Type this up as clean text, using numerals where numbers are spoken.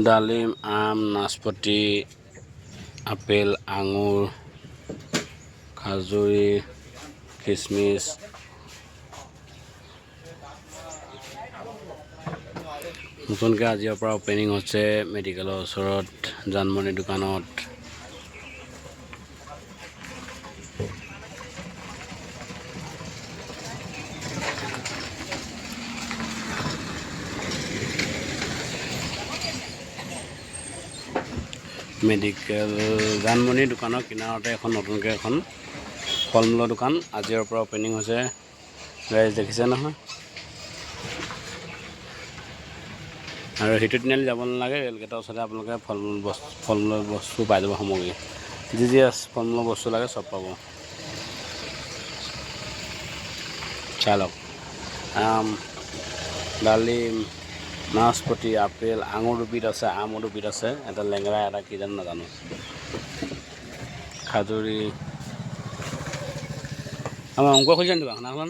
ডালিম, আম, নাচপতি, আপেল, আঙুৰ, খাজুৰী, কিচমিচ, নতুনকৈ আজিৰ পৰা অপেনিং হৈছে মেডিকেলৰ ওচৰত জানমণি দোকানত। মেডিকেল জানমণি দোকানৰ কিনাৰতে এখন নতুনকৈ এখন ফল মূলৰ দোকান আজিৰ পৰা অপেনিং হৈছে। গাইজ দেখিছে নহয়। আৰু সেইটো তিনিআলি যাব নালাগে, ৰেলগেটৰ ওচৰতে আপোনালোকে ফল মূলৰ বস্তু পাই যাব। সামগ্ৰী যি ফল মূলৰ বস্তু লাগে চব পাব। চাই লওক, আম, ডালিম, নাচপতি, আপেল, আঙুৰ দুবিধ আছে, আমো দুবিধ আছে, এটা লেঙেৰা এটা কি জানো নাজানো, খাজুৰী। আমাৰ অংকুৰে খুলিছে নি দোকান?